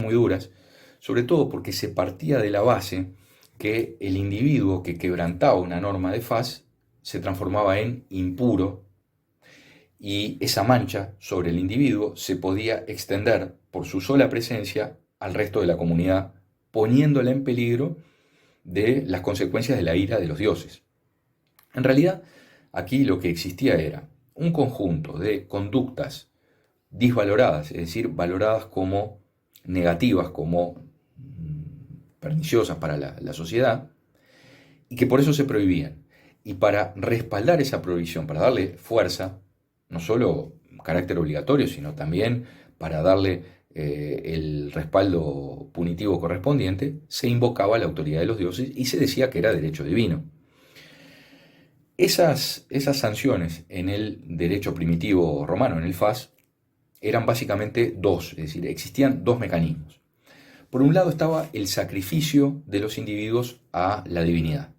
muy duras, sobre todo porque se partía de la base que el individuo que quebrantaba una norma de faz se transformaba en impuro y esa mancha sobre el individuo se podía extender por su sola presencia al resto de la comunidad, poniéndola en peligro de las consecuencias de la ira de los dioses. En realidad, aquí lo que existía era un conjunto de conductas disvaloradas, es decir, valoradas como negativas, como perniciosas para la sociedad, y que por eso se prohibían. Y para respaldar esa prohibición, para darle fuerza, no solo carácter obligatorio, sino también para darle el respaldo punitivo correspondiente, se invocaba la autoridad de los dioses y se decía que era derecho divino. Esas sanciones en el derecho primitivo romano, en el FAS, eran básicamente dos, es decir, existían dos mecanismos. Por un lado estaba el sacrificio de los individuos a la divinidad.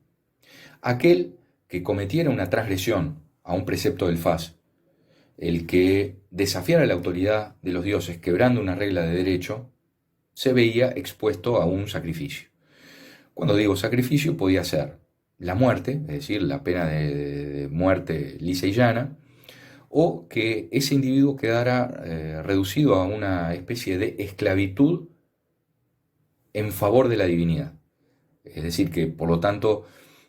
Aquel que cometiera una transgresión a un precepto del FAS, el que desafiara la autoridad de los dioses quebrando una regla de derecho, se veía expuesto a un sacrificio. Cuando digo sacrificio, podía ser la muerte, es decir, la pena de muerte lisa y llana, o que ese individuo quedara reducido a una especie de esclavitud en favor de la divinidad. Es decir, que por lo tanto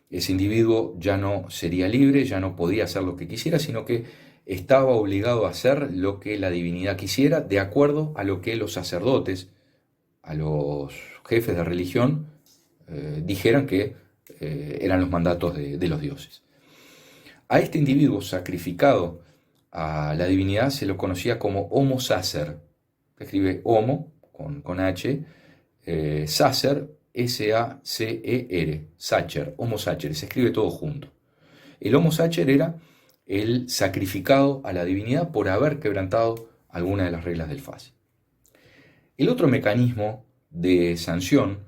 ese individuo ya no sería libre, ya no podía hacer lo que quisiera, sino que estaba obligado a hacer lo que la divinidad quisiera, de acuerdo a lo que los sacerdotes, a los jefes de religión, dijeran que eran los mandatos de los dioses. A este individuo sacrificado a la divinidad se lo conocía como Homo Sacer. Se escribe Homo con H, Sacer, S-A-C-E-R, Sacer, Homo Sacer, se escribe todo junto. El Homo Sacer era el sacrificado a la divinidad por haber quebrantado alguna de las reglas del FAS. El otro mecanismo de sanción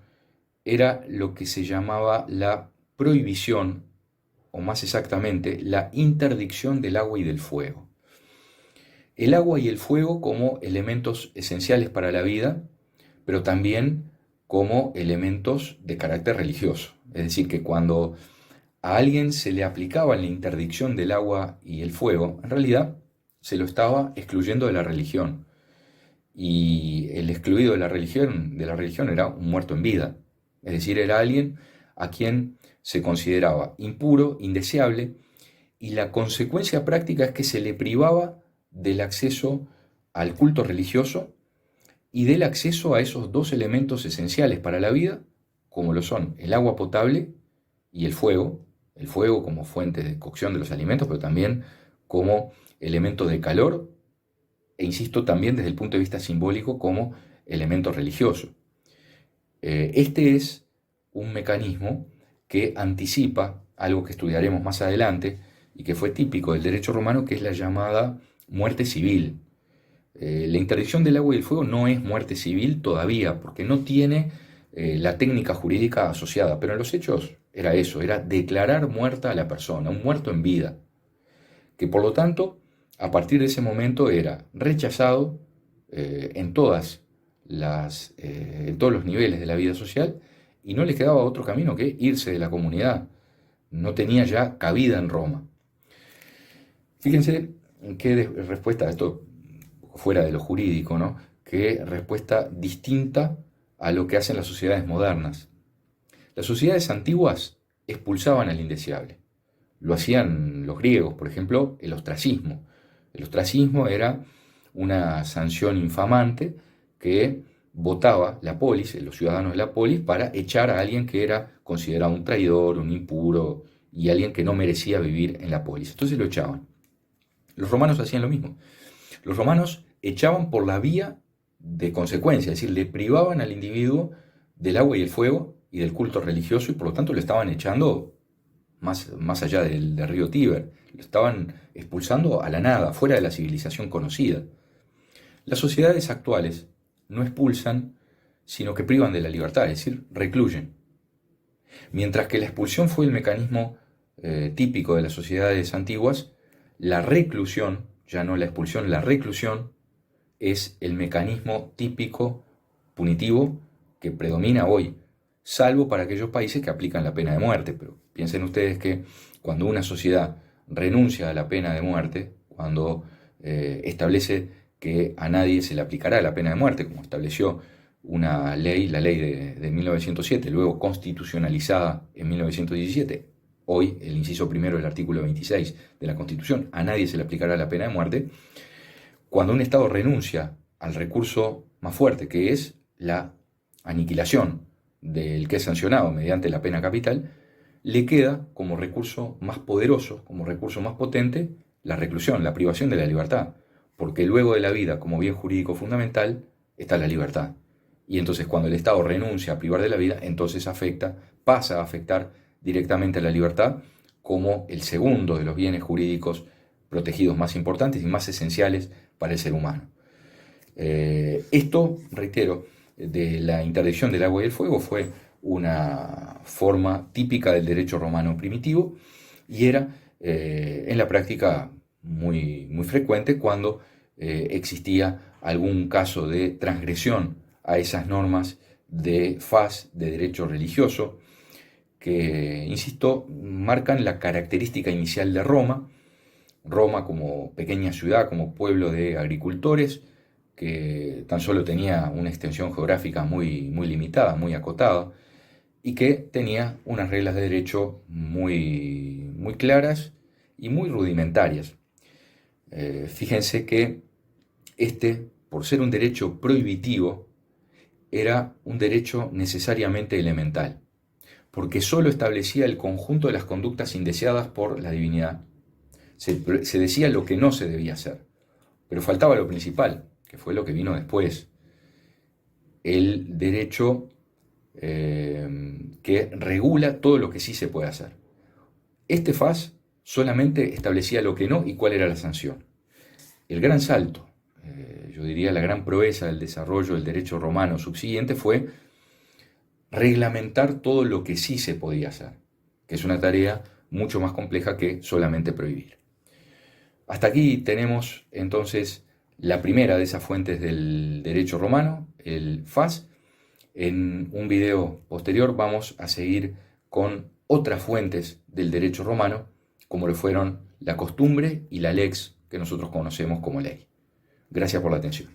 era lo que se llamaba la prohibición, o más exactamente, la interdicción del agua y del fuego. El agua y el fuego como elementos esenciales para la vida, pero también como elementos de carácter religioso. Es decir, que cuando a alguien se le aplicaba la interdicción del agua y el fuego, en realidad se lo estaba excluyendo de la religión. Y el excluido de la religión era un muerto en vida. Es decir, era alguien a quien se consideraba impuro, indeseable, y la consecuencia práctica es que se le privaba del acceso al culto religioso y del acceso a esos dos elementos esenciales para la vida, como lo son el agua potable y el fuego como fuente de cocción de los alimentos, pero también como elemento de calor, e insisto también desde el punto de vista simbólico como elemento religioso. Este es un mecanismo que anticipa algo que estudiaremos más adelante y que fue típico del derecho romano, que es la llamada muerte civil. La interdicción del agua y el fuego no es muerte civil todavía, porque no tiene la técnica jurídica asociada, pero en los hechos era eso, era declarar muerta a la persona, un muerto en vida, que por lo tanto, a partir de ese momento era rechazado en en todos los niveles de la vida social, y no le quedaba otro camino que irse de la comunidad. No tenía ya cabida en Roma. Fíjense qué respuesta a esto, fuera de lo jurídico, ¿no? Qué respuesta distinta a lo que hacen las sociedades modernas. Las sociedades antiguas expulsaban al indeseable. Lo hacían los griegos, por ejemplo, el ostracismo. El ostracismo era una sanción infamante que votaba la polis, los ciudadanos de la polis, para echar a alguien que era considerado un traidor, un impuro y alguien que no merecía vivir en la polis. Entonces lo echaban. Los romanos hacían lo mismo. Los romanos echaban por la vía de consecuencia, es decir, le privaban al individuo del agua y el fuego y del culto religioso, y por lo tanto lo estaban echando más allá del río Tíber, lo estaban expulsando a la nada, fuera de la civilización conocida. Las sociedades actuales no expulsan, sino que privan de la libertad, es decir, recluyen. Mientras que la expulsión fue el mecanismo típico de las sociedades antiguas, la reclusión, ya no la expulsión, la reclusión es el mecanismo típico punitivo que predomina hoy, salvo para aquellos países que aplican la pena de muerte. Pero piensen ustedes que cuando una sociedad renuncia a la pena de muerte, cuando establece que a nadie se le aplicará la pena de muerte, como estableció una ley, la ley de 1907, luego constitucionalizada en 1917, hoy el inciso primero del artículo 26 de la Constitución, a nadie se le aplicará la pena de muerte. Cuando un Estado renuncia al recurso más fuerte, que es la aniquilación del que es sancionado mediante la pena capital, le queda como recurso más poderoso, como recurso más potente, la reclusión, la privación de la libertad, porque luego de la vida como bien jurídico fundamental está la libertad. Y entonces cuando el Estado renuncia a privar de la vida, entonces pasa a afectar directamente a la libertad como el segundo de los bienes jurídicos protegidos más importantes y más esenciales para el ser humano. Esto, reitero, de la interdicción del agua y el fuego fue una forma típica del derecho romano primitivo y era en la práctica muy, muy frecuente cuando existía algún caso de transgresión a esas normas de faz, de derecho religioso, que, insisto, marcan la característica inicial de Roma. Roma como pequeña ciudad, como pueblo de agricultores, que tan solo tenía una extensión geográfica muy, muy limitada, muy acotada, y que tenía unas reglas de derecho muy, muy claras y muy rudimentarias. Fíjense que por ser un derecho prohibitivo, era un derecho necesariamente elemental, porque sólo establecía el conjunto de las conductas indeseadas por la divinidad. Se decía lo que no se debía hacer, pero faltaba lo principal, que fue lo que vino después, el derecho que regula todo lo que sí se puede hacer. Este FAS solamente establecía lo que no y cuál era la sanción. El gran salto, yo diría la gran proeza del desarrollo del derecho romano subsiguiente fue reglamentar todo lo que sí se podía hacer, que es una tarea mucho más compleja que solamente prohibir. Hasta aquí tenemos entonces la primera de esas fuentes del derecho romano, el FAS. En un video posterior vamos a seguir con otras fuentes del derecho romano, como lo fueron la costumbre y la lex, que nosotros conocemos como ley. Gracias por la atención.